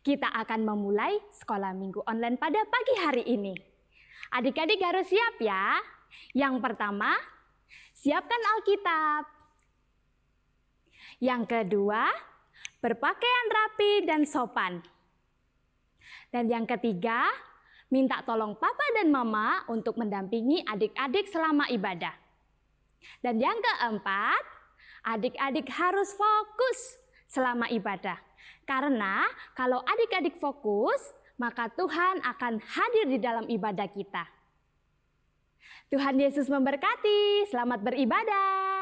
Kita akan memulai sekolah minggu online pada pagi hari ini. Adik-adik harus siap ya. Yang pertama, siapkan Alkitab. Yang kedua, berpakaian rapi dan sopan. Dan yang ketiga, minta tolong papa dan mama untuk mendampingi adik-adik selama ibadah. Dan yang keempat, adik-adik harus fokus selama ibadah. Karena kalau adik-adik fokus, maka Tuhan akan hadir di dalam ibadah kita. Tuhan Yesus memberkati. Selamat beribadah.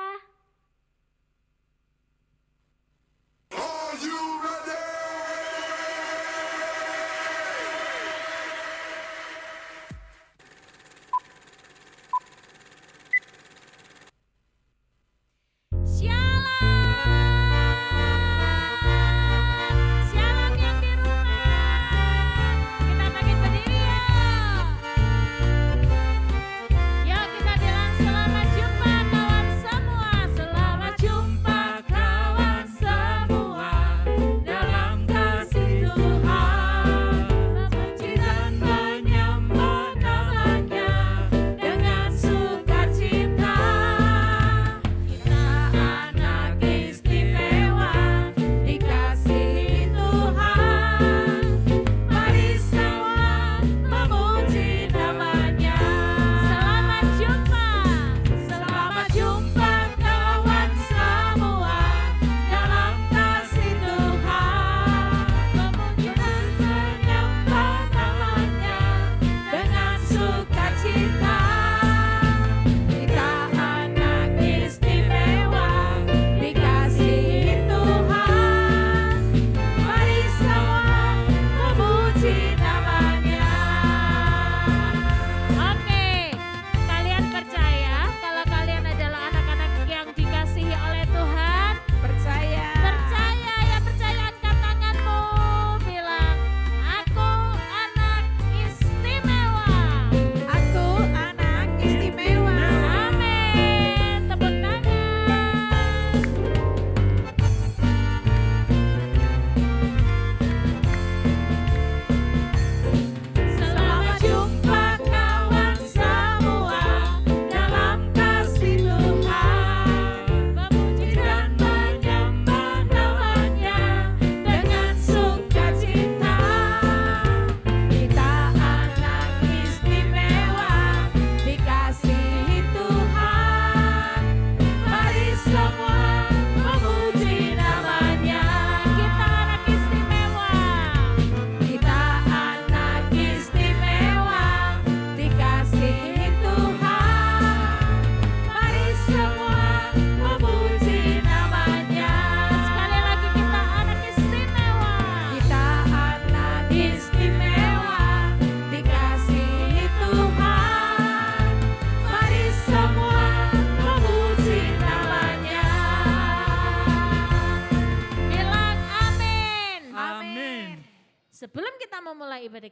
Sebelum kita memulai ibadah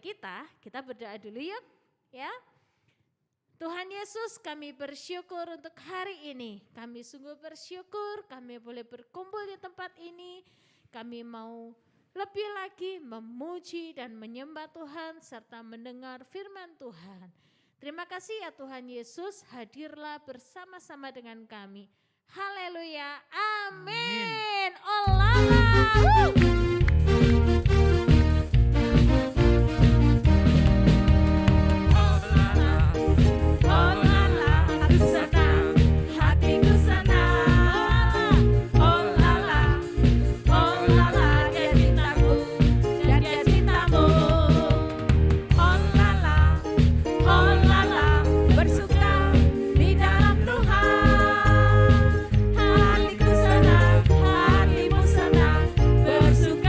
kita berdoa dulu yuk ya. Tuhan Yesus, kami bersyukur untuk hari ini. Kami sungguh bersyukur kami boleh berkumpul di tempat ini. Kami mau lebih lagi memuji dan menyembah Tuhan serta mendengar firman Tuhan. Terima kasih ya Tuhan Yesus, hadirlah bersama-sama dengan kami. Haleluya, amin. Olala. Hatiku senang, hatimu senang, bersuka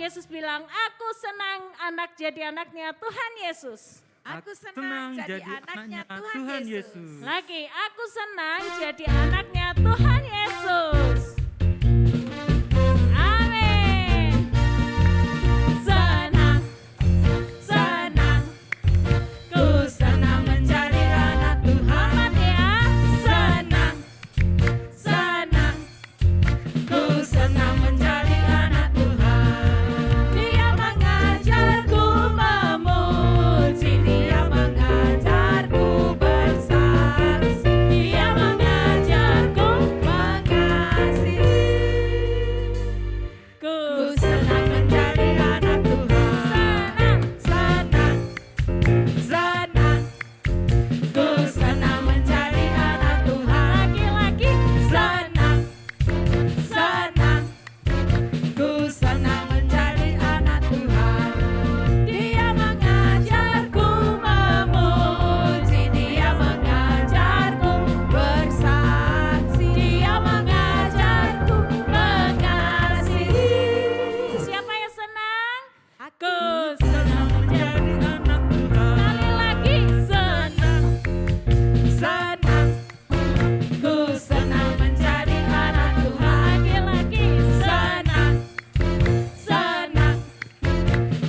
Yesus bilang, aku senang anak jadi anaknya Tuhan Yesus. Aku senang jadi anaknya Tuhan Yesus. Lagi, aku senang jadi anaknya Tuhan Yesus. Amin. Senang, senang, ku senang menjadi anak Tuhan. Amat ya. Senang, senang, ku senang menjadi anak Tuhan. Dia mengajarku memuji, dia mengajarku bersaksi, dia mengajarku mengasihi. Ku senang menjadi anak Tuhan. Senang, senang, ku senang menjadi anak Tuhan. Lagi-lagi senang, senang, ku senang menjadi anak Tuhan. Dia mengajarku memuji, dia mengajarku bersaksi, dia mengajarku mengasihi. Siapa yang senang? Aku senang menjadi anak Tuhan. Sekali lagi, senang, senang, ku senang menjadi anak Tuhan. Lagi-lagi, senang, senang,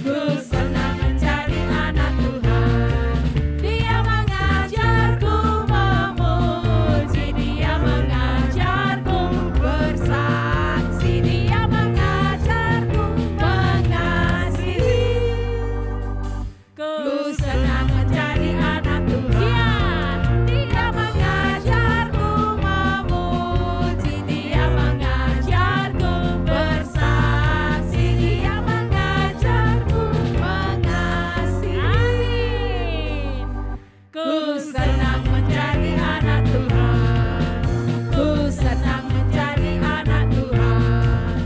ku senang menjadi anak Tuhan. Dia mengajarku memuji, dia mengajarku bersaksi, dia mengajarku mengasihi. Ku senang menjadi anak Tuhan. Dia mengajarku memuji, dia mengajarku bersaksi, dia mengajarku mengasihi. Amin. Ku senang menjadi anak Tuhan. Ku senang menjadi anak Tuhan.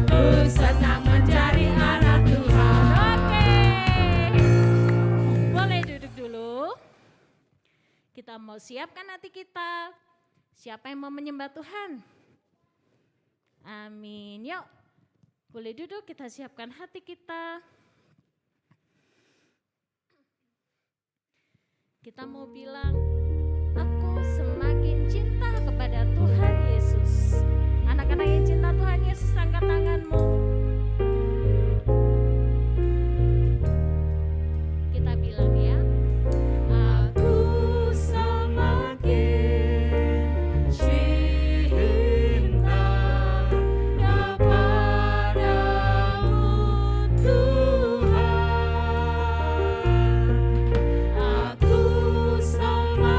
Ku senang menjadi anak Tuhan. Oke. Boleh duduk dulu. Kita mau siapkan hati kita. Siapa yang mau menyembah Tuhan? Amin. Yuk, boleh duduk, kita siapkan hati kita. Kita mau bilang, aku semakin cinta kepada Tuhan Yesus. Anak-anak yang cinta Tuhan Yesus, angkat tanganmu. Kita bilang ya, aku semakin cinta kepadamu Tuhan. Aku semakin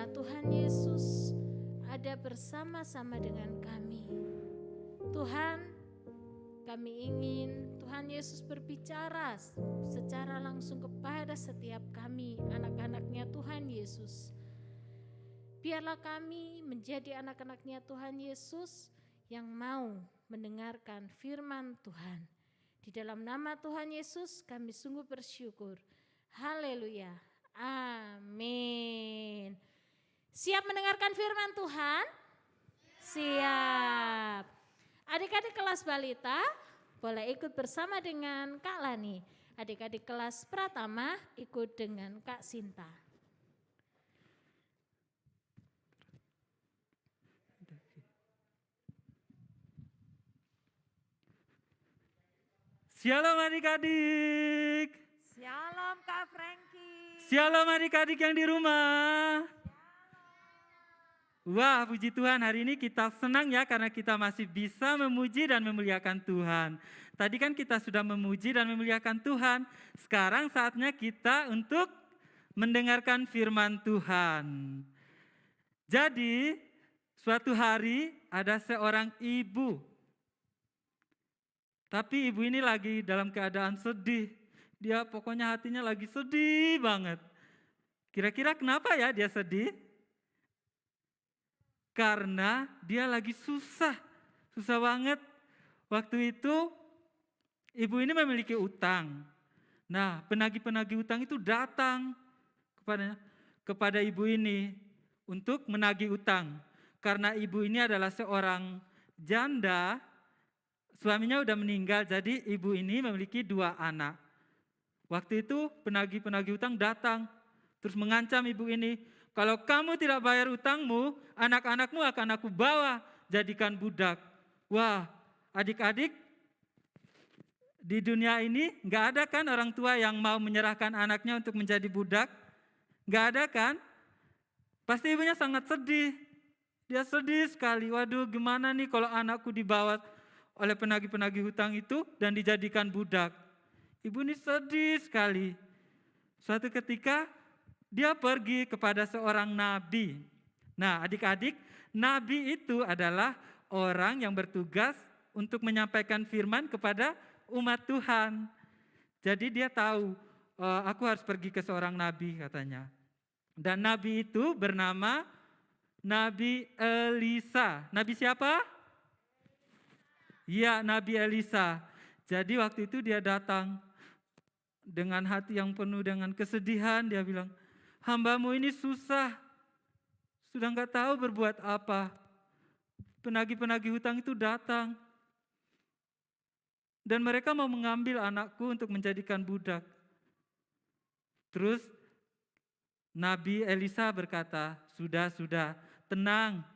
karena Tuhan Yesus ada bersama-sama dengan kami. Tuhan, kami ingin Tuhan Yesus berbicara secara langsung kepada setiap kami, anak-anaknya Tuhan Yesus. Biarlah kami menjadi anak-anaknya Tuhan Yesus yang mau mendengarkan firman Tuhan. Di dalam nama Tuhan Yesus kami sungguh bersyukur. Haleluya. Amin. Siap mendengarkan firman Tuhan? Siap. Adik-adik kelas balita boleh ikut bersama dengan Kak Lani. Adik-adik kelas Pratama ikut dengan Kak Sinta. Shalom adik-adik. Shalom Kak Frankie. Shalom adik-adik yang di rumah. Wah, puji Tuhan, hari ini kita senang ya karena kita masih bisa memuji dan memuliakan Tuhan. Tadi kan kita sudah memuji dan memuliakan Tuhan. Sekarang saatnya kita untuk mendengarkan firman Tuhan. Jadi, suatu hari ada seorang ibu. Tapi ibu ini lagi dalam keadaan sedih. Dia pokoknya hatinya lagi sedih banget. Kira-kira kenapa ya dia sedih? Karena dia lagi susah banget. Waktu itu ibu ini memiliki utang. Nah, penagih-penagih utang itu datang kepada ibu ini untuk menagih utang. Karena ibu ini adalah seorang janda, suaminya udah meninggal, jadi ibu ini memiliki 2 anak. Waktu itu penagih-penagih utang datang, terus mengancam ibu ini, kalau kamu tidak bayar utangmu, anak-anakmu akan aku bawa jadikan budak. Wah, adik-adik, di dunia ini gak ada kan orang tua yang mau menyerahkan anaknya untuk menjadi budak? Gak ada kan? Pasti ibunya sangat sedih. Dia sedih sekali, waduh gimana nih kalau anakku dibawa oleh penagih-penagih hutang itu dan dijadikan budak. Ibu ini sedih sekali. Suatu ketika dia pergi kepada seorang nabi. Nah, adik-adik, nabi itu adalah orang yang bertugas untuk menyampaikan firman kepada umat Tuhan. Jadi dia tahu, aku harus pergi ke seorang nabi katanya. Dan nabi itu bernama Nabi Elisa. Nabi siapa? Iya, Nabi Elisa. Jadi waktu itu dia datang dengan hati yang penuh dengan kesedihan. Dia bilang, hambamu ini susah, sudah gak tahu berbuat apa. Penagih-penagih hutang itu datang. Dan mereka mau mengambil anakku untuk menjadikan budak. Terus Nabi Elisa berkata, sudah, tenang.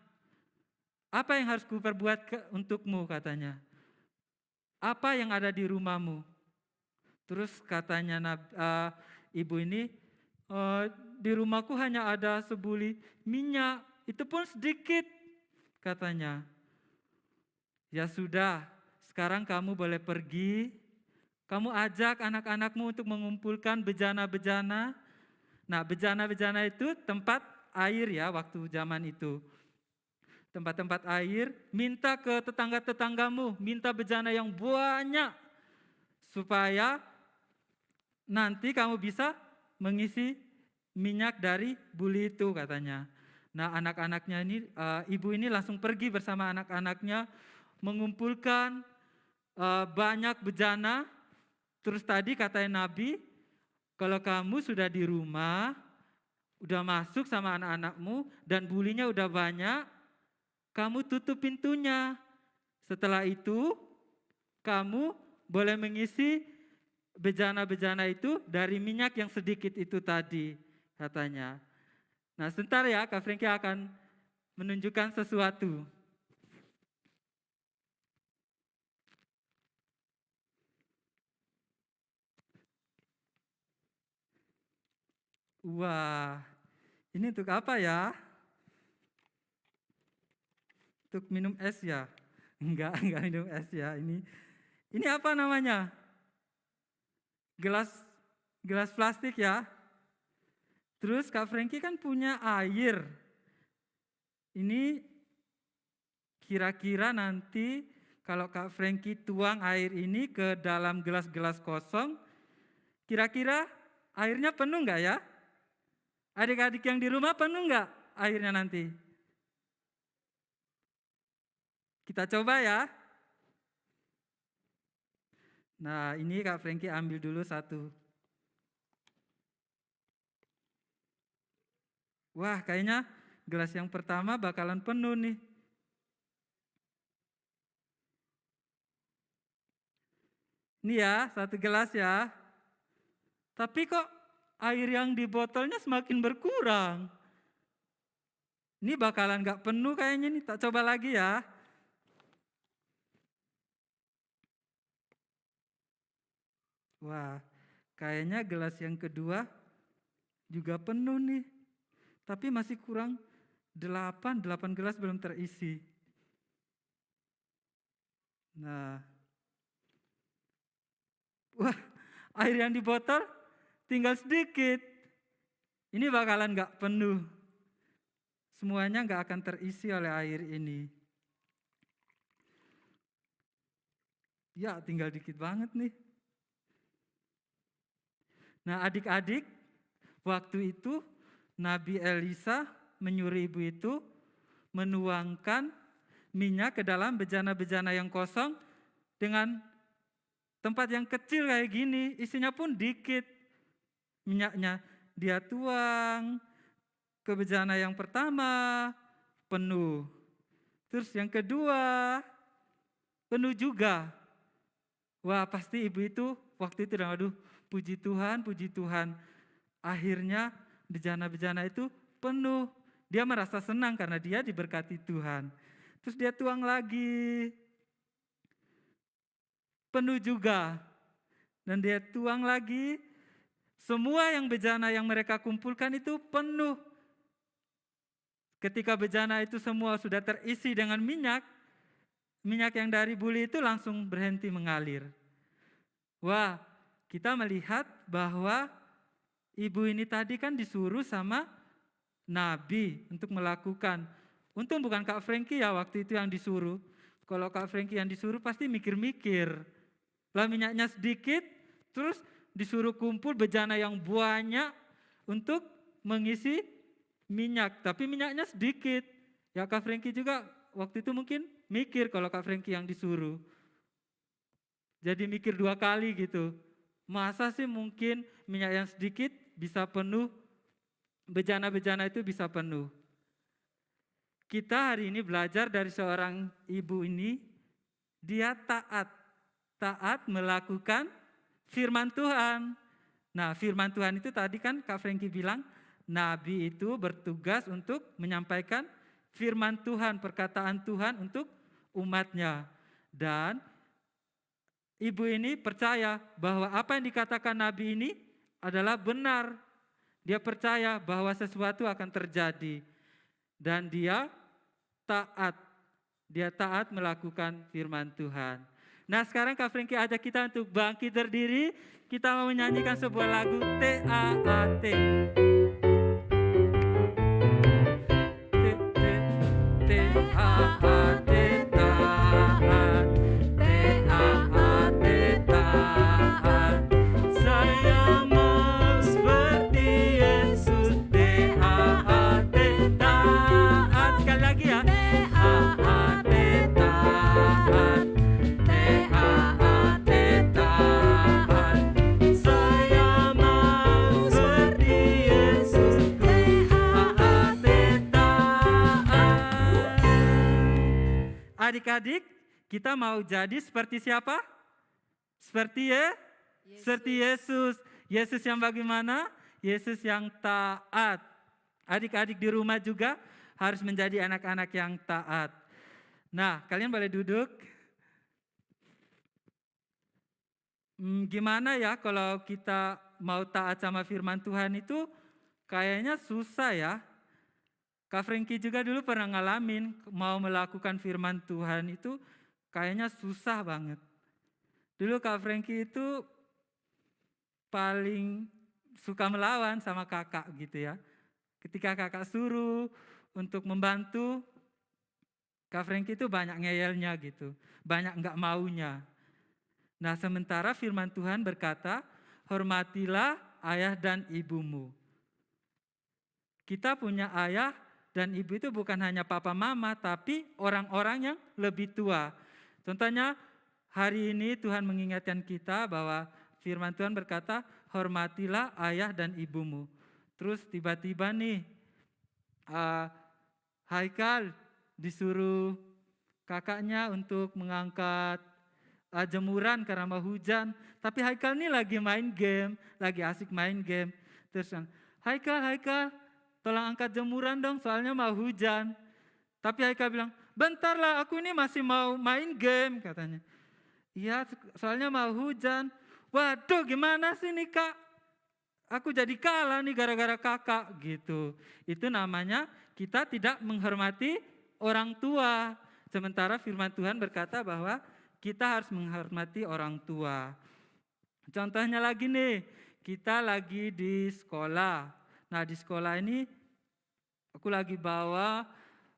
Apa yang harus kuperbuat untukmu katanya. Apa yang ada di rumahmu? Terus katanya ibu ini, di rumahku hanya ada sebuli minyak, itu pun sedikit katanya. Ya sudah, sekarang kamu boleh pergi, kamu ajak anak-anakmu untuk mengumpulkan bejana-bejana. Nah, bejana-bejana itu tempat air ya waktu zaman itu. Tempat-tempat air, minta ke tetangga-tetanggamu, minta bejana yang banyak supaya nanti kamu bisa mengisi minyak dari buli itu katanya. Nah, anak-anaknya ini, ibu ini langsung pergi bersama anak-anaknya mengumpulkan banyak bejana. Terus tadi katanya Nabi, kalau kamu sudah di rumah, udah masuk sama anak-anakmu dan bulinya udah banyak, kamu tutup pintunya. Setelah itu, kamu boleh mengisi bejana-bejana itu dari minyak yang sedikit itu tadi, katanya. Nah, sebentar ya, Kak Frankie akan menunjukkan sesuatu. Wah, ini untuk apa ya? Untuk minum es ya? Enggak minum es ya. Ini apa namanya? Gelas plastik ya. Terus Kak Frankie kan punya air. Ini kira-kira nanti kalau Kak Frankie tuang air ini ke dalam gelas-gelas kosong, kira-kira airnya penuh nggak ya? Adik-adik yang di rumah penuh nggak airnya nanti? Kita coba ya. Nah, ini Kak Frankie ambil dulu satu. Wah, kayaknya gelas yang pertama bakalan penuh nih. Ini ya, satu gelas ya. Tapi kok air yang di botolnya semakin berkurang. Ini bakalan gak penuh kayaknya nih, tak coba lagi ya. Wah, kayaknya gelas yang kedua juga penuh nih. Tapi masih kurang 8 gelas belum terisi. Nah, wah, air yang di botol tinggal sedikit. Ini bakalan gak penuh. Semuanya gak akan terisi oleh air ini. Ya, tinggal dikit banget nih. Nah, adik-adik, waktu itu Nabi Elisa menyuruh ibu itu menuangkan minyak ke dalam bejana-bejana yang kosong dengan tempat yang kecil kayak gini, isinya pun dikit minyaknya. Dia tuang ke bejana yang pertama, penuh. Terus yang kedua, penuh juga. Wah, pasti ibu itu waktu itu udah, aduh, puji Tuhan. Akhirnya bejana-bejana itu penuh. Dia merasa senang karena dia diberkati Tuhan. Terus dia tuang lagi. Penuh juga. Dan dia tuang lagi. Semua yang bejana yang mereka kumpulkan itu penuh. Ketika bejana itu semua sudah terisi dengan minyak, minyak yang dari buli itu langsung berhenti mengalir. Wah, kita melihat bahwa ibu ini tadi kan disuruh sama Nabi untuk melakukan. Untung bukan Kak Frankie ya waktu itu yang disuruh. Kalau Kak Frankie yang disuruh pasti mikir-mikir. Lah minyaknya sedikit, terus disuruh kumpul bejana yang banyak untuk mengisi minyak. Tapi minyaknya sedikit. Ya Kak Frankie juga waktu itu mungkin mikir kalau Kak Frankie yang disuruh. Jadi mikir 2 kali gitu. Masa sih mungkin minyak yang sedikit bisa penuh, bejana-bejana itu bisa penuh. Kita hari ini belajar dari seorang ibu ini, dia taat melakukan firman Tuhan. Nah, firman Tuhan itu tadi kan Kak Frankie bilang, Nabi itu bertugas untuk menyampaikan firman Tuhan, perkataan Tuhan untuk umatnya. Dan ibu ini percaya bahwa apa yang dikatakan Nabi ini adalah benar. Dia percaya bahwa sesuatu akan terjadi. Dan dia taat melakukan firman Tuhan. Nah, sekarang Kak Frankie ajak kita untuk bangkit berdiri. Kita mau menyanyikan sebuah lagu TAAT. Adik-adik, kita mau jadi seperti siapa? Seperti Yesus. Yesus yang bagaimana? Yesus yang taat. Adik-adik di rumah juga harus menjadi anak-anak yang taat. Nah, kalian boleh duduk. Gimana ya kalau kita mau taat sama firman Tuhan itu kayaknya susah ya. Kak Frankie juga dulu pernah ngalamin mau melakukan firman Tuhan itu kayaknya susah banget. Dulu Kak Frankie itu paling suka melawan sama kakak gitu ya. Ketika kakak suruh untuk membantu, Kak Frankie itu banyak ngeyelnya gitu, banyak enggak maunya. Nah sementara firman Tuhan berkata, hormatilah ayah dan ibumu. Kita punya ayah dan ibu itu bukan hanya papa mama, tapi orang-orang yang lebih tua. Contohnya hari ini Tuhan mengingatkan kita bahwa firman Tuhan berkata, hormatilah ayah dan ibumu. Terus tiba-tiba nih, Haikal disuruh kakaknya untuk mengangkat jemuran karena mau hujan. Tapi Haikal nih lagi main game, lagi asik main game. Terus Haikal, tolong angkat jemuran dong soalnya mau hujan. Tapi Haikal bilang, bentar lah aku ini masih mau main game katanya. Iya soalnya mau hujan. Waduh gimana sih nih kak? Aku jadi kalah nih gara-gara kakak gitu. Itu namanya kita tidak menghormati orang tua. Sementara firman Tuhan berkata bahwa kita harus menghormati orang tua. Contohnya lagi nih, kita lagi di sekolah. Nah di sekolah ini aku lagi bawa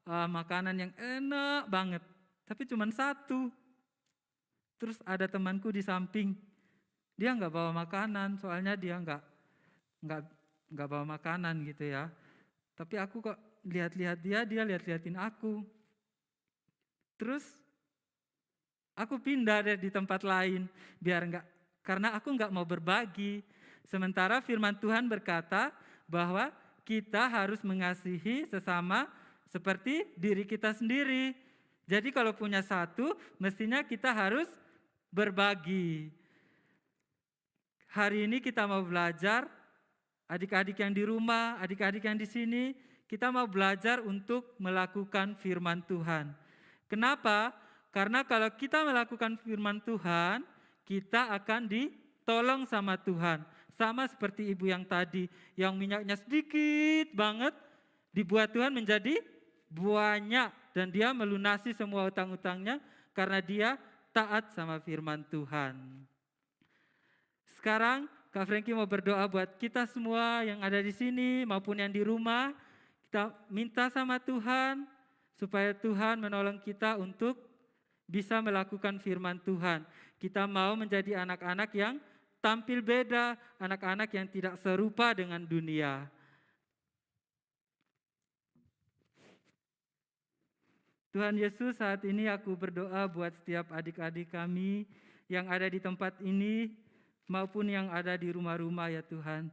makanan yang enak banget. Tapi cuma satu. Terus ada temanku di samping. Dia nggak bawa makanan, soalnya dia nggak bawa makanan gitu ya. Tapi aku kok lihat-lihat dia lihat-lihatin aku. Terus aku pindah deh di tempat lain karena aku nggak mau berbagi. Sementara firman Tuhan berkata bahwa kita harus mengasihi sesama seperti diri kita sendiri. Jadi kalau punya satu, mestinya kita harus berbagi. Hari ini kita mau belajar, adik-adik yang di rumah, adik-adik yang di sini, kita mau belajar untuk melakukan firman Tuhan. Kenapa? Karena kalau kita melakukan firman Tuhan, kita akan ditolong sama Tuhan. Sama seperti ibu yang tadi, yang minyaknya sedikit banget, dibuat Tuhan menjadi banyak. Dan dia melunasi semua utang-utangnya karena dia taat sama firman Tuhan. Sekarang Kak Frankie mau berdoa buat kita semua yang ada di sini maupun yang di rumah. Kita minta sama Tuhan supaya Tuhan menolong kita untuk bisa melakukan firman Tuhan. Kita mau menjadi anak-anak yang tampil beda, anak-anak yang tidak serupa dengan dunia. Tuhan Yesus, saat ini aku berdoa buat setiap adik-adik kami yang ada di tempat ini maupun yang ada di rumah-rumah ya Tuhan.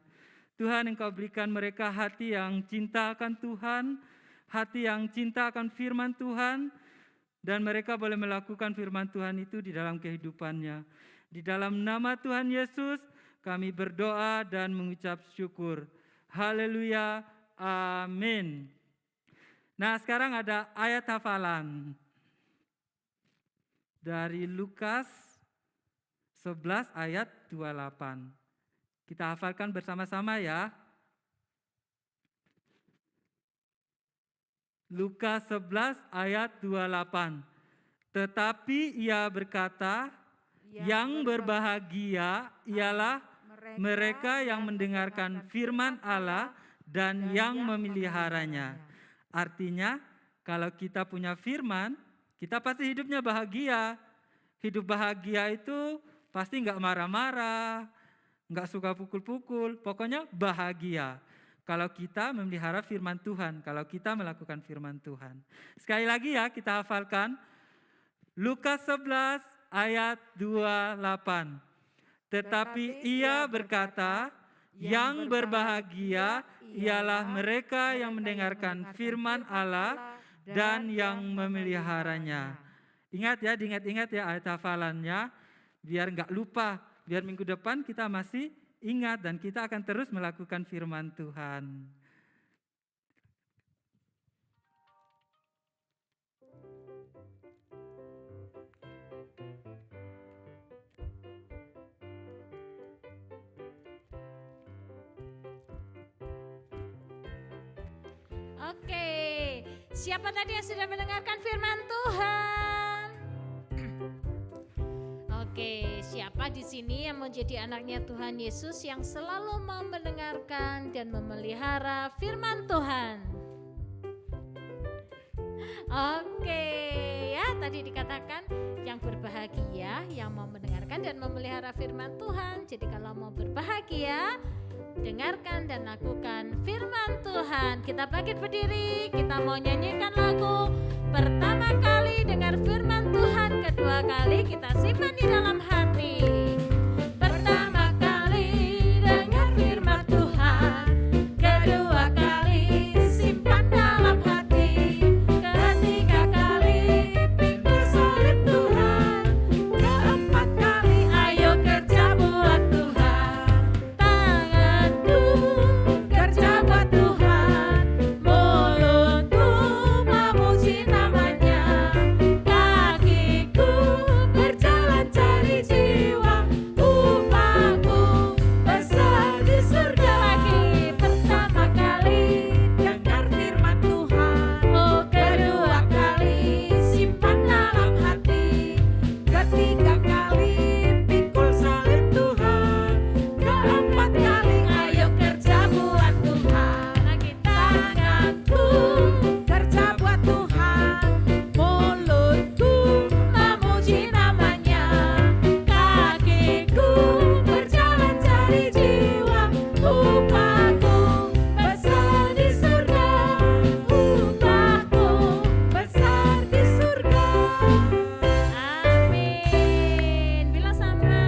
Tuhan, Engkau berikan mereka hati yang cinta akan Tuhan, hati yang cinta akan firman Tuhan, dan mereka boleh melakukan firman Tuhan itu di dalam kehidupannya. Di dalam nama Tuhan Yesus, kami berdoa dan mengucap syukur. Haleluya, amin. Nah sekarang ada ayat hafalan dari Lukas 11 ayat 28. Kita hafalkan bersama-sama ya. Lukas 11 ayat 28. Tetapi ia berkata, yang berbahagia ialah mereka yang mendengarkan firman Allah dan yang memeliharanya. Artinya kalau kita punya firman, kita pasti hidupnya bahagia. Hidup bahagia itu pasti nggak marah-marah, nggak suka pukul-pukul, pokoknya bahagia. Kalau kita memelihara firman Tuhan, kalau kita melakukan firman Tuhan. Sekali lagi ya kita hafalkan. Lukas 11 ayat 28. Tetapi ia berkata, yang berbahagia ialah mereka yang mendengarkan firman Allah dan yang memeliharanya. Ingat ya, diingat-ingat ya ayat hafalannya, biar enggak lupa, biar minggu depan kita masih ingat dan kita akan terus melakukan firman Tuhan. Oke, siapa tadi yang sudah mendengarkan firman Tuhan? Oke, siapa di sini yang menjadi anaknya Tuhan Yesus yang selalu mau mendengarkan dan memelihara firman Tuhan? Oke, ya tadi dikatakan yang berbahagia yang mau mendengarkan dan memelihara firman Tuhan. Jadi kalau mau berbahagia, dengarkan dan lakukan firman Tuhan. Kita bangkit berdiri, kita mau nyanyikan lagu. Pertama kali dengar firman Tuhan, kedua kali kita simpan di dalam hati. Pertama kali dengar firman Tuhan, kedua kali simpan dalam hati, ketiga kali pikul salib Tuhan, keempat kali ayo kerja buat Tuhan. Tanganku kerja buat Tuhan, mulutku memuji namanya, kakiku berjalan cari jiwa, upahku besar di surga. Lagi pertama kali dengar firman Tuhan, oh kedua kali simpan dalam hati, ketiga kali pikul salib Tuhan, keempat kali ayo kerja buat Tuhan. Lagi tanganku kerja buat Tuhan, mulutku memuji namanya, kakiku berjalan cari jiwa, upahku besar di surga, upahku besar di surga. Amin. Bilang sama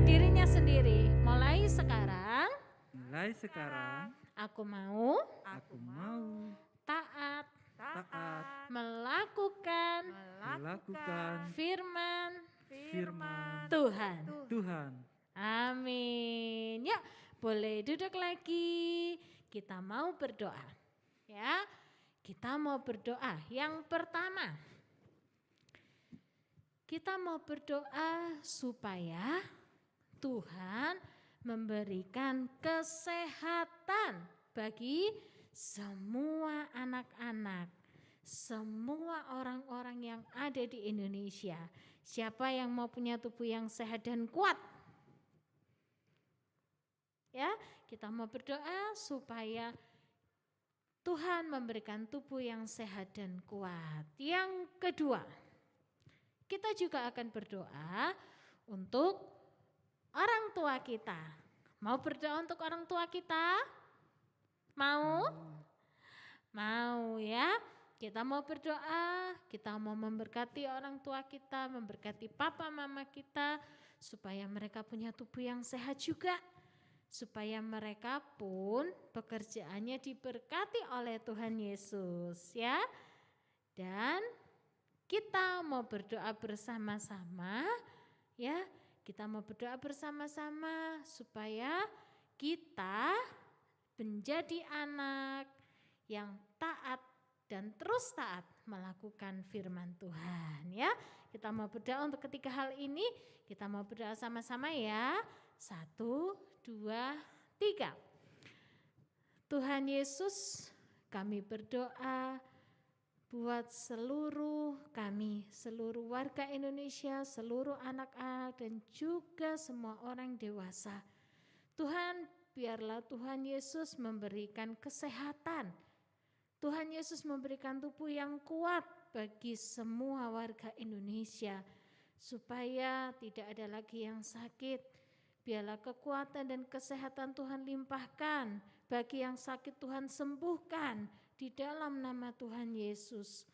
dirinya sendiri, mulai sekarang Mulai sekarang aku mau aku mau taat taat melakukan melakukan firman firman Tuhan. Tuhan. Amin. Ya, boleh duduk lagi. Kita mau berdoa. Ya, kita mau berdoa. Yang pertama, kita mau berdoa supaya Tuhan memberikan kesehatan bagi semua anak-anak, semua orang-orang yang ada di Indonesia. Siapa yang mau punya tubuh yang sehat dan kuat? Ya, kita mau berdoa supaya Tuhan memberikan tubuh yang sehat dan kuat. Yang kedua, kita juga akan berdoa untuk orang tua kita. Mau berdoa untuk orang tua kita? Mau? Mau ya. Kita mau berdoa, kita mau memberkati orang tua kita, memberkati papa mama kita, supaya mereka punya tubuh yang sehat juga. Supaya mereka pun pekerjaannya diberkati oleh Tuhan Yesus ya. Dan kita mau berdoa bersama-sama ya. Kita mau berdoa bersama-sama supaya kita menjadi anak yang taat dan terus taat melakukan firman Tuhan ya. Kita mau berdoa untuk ketiga hal ini. Kita mau berdoa sama-sama ya. 1, 2, 3. Tuhan Yesus, kami berdoa buat seluruh kami, seluruh warga Indonesia, seluruh anak-anak dan juga semua orang dewasa. Tuhan, biarlah Tuhan Yesus memberikan kesehatan. Tuhan Yesus memberikan tubuh yang kuat bagi semua warga Indonesia, supaya tidak ada lagi yang sakit. Biarlah kekuatan dan kesehatan Tuhan limpahkan, bagi yang sakit Tuhan sembuhkan di dalam nama Tuhan Yesus.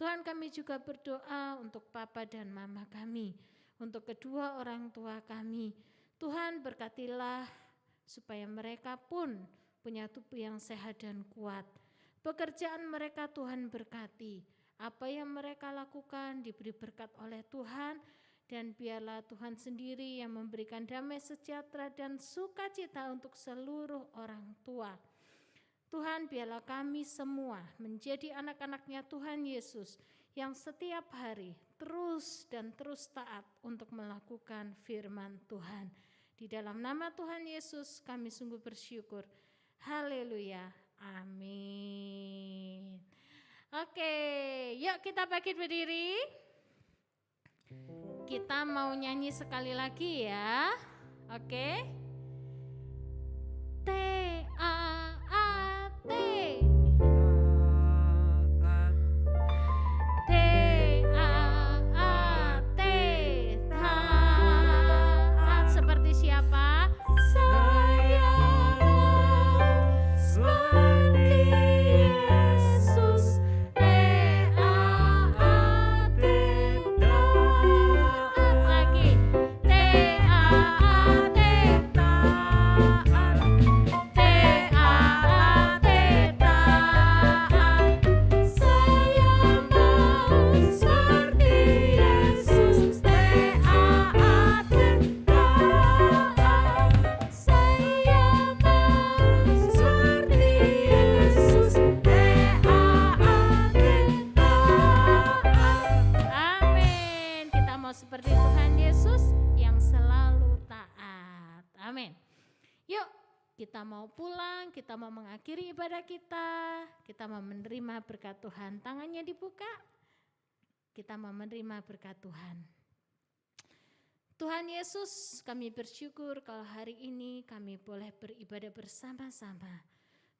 Tuhan, kami juga berdoa untuk papa dan mama kami, untuk kedua orang tua kami. Tuhan, berkatilah supaya mereka pun punya tubuh yang sehat dan kuat. Pekerjaan mereka Tuhan berkati. Apa yang mereka lakukan diberi berkat oleh Tuhan, dan biarlah Tuhan sendiri yang memberikan damai sejahtera dan sukacita untuk seluruh orang tua. Tuhan, biarlah kami semua menjadi anak-anaknya Tuhan Yesus yang setiap hari terus dan terus taat untuk melakukan firman Tuhan. Di dalam nama Tuhan Yesus kami sungguh bersyukur. Haleluya. Amin. Oke, yuk kita bangkit berdiri. Kita mau nyanyi sekali lagi ya. Oke. T A A T. T A A T. Taat seperti siapa? Saya seperti Yesus. T A A T. Taat lagi. T A A T. Taat. T A A T. Taat. Saya mau seperti Yesus. T A A T. Taat. Saya mau seperti Yesus. T A A T. Taat. Amin. Kita mau seperti Tuhan Yesus yang selalu taat. Amin. Yuk, kita mau pulang, kita mau mengakhiri ibadah kita mau menerima berkat Tuhan. Tangannya dibuka, kita mau menerima berkat Tuhan. Tuhan Yesus, kami bersyukur kalau hari ini kami boleh beribadah bersama-sama.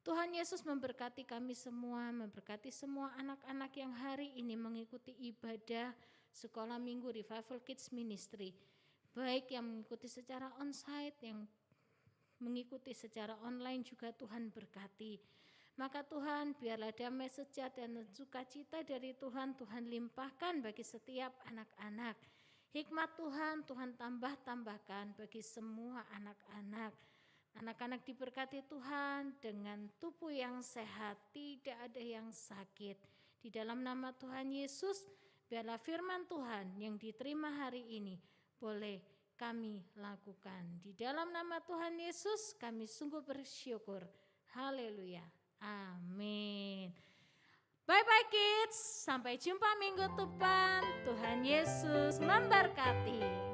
Tuhan Yesus memberkati kami semua, memberkati semua anak-anak yang hari ini mengikuti ibadah Sekolah Minggu Revival Kids Ministry. Baik yang mengikuti secara onsite, yang mengikuti secara online juga Tuhan berkati. Maka Tuhan, biarlah damai sejahtera dan sukacita dari Tuhan, Tuhan limpahkan bagi setiap anak-anak. Hikmat Tuhan, Tuhan tambahkan bagi semua anak-anak. Anak-anak diberkati Tuhan dengan tubuh yang sehat, tidak ada yang sakit. Di dalam nama Tuhan Yesus, biarlah firman Tuhan yang diterima hari ini boleh kami lakukan. Di dalam nama Tuhan Yesus kami sungguh bersyukur. Haleluya. Amin. Bye-bye kids. Sampai jumpa minggu depan. Tuhan Yesus memberkati.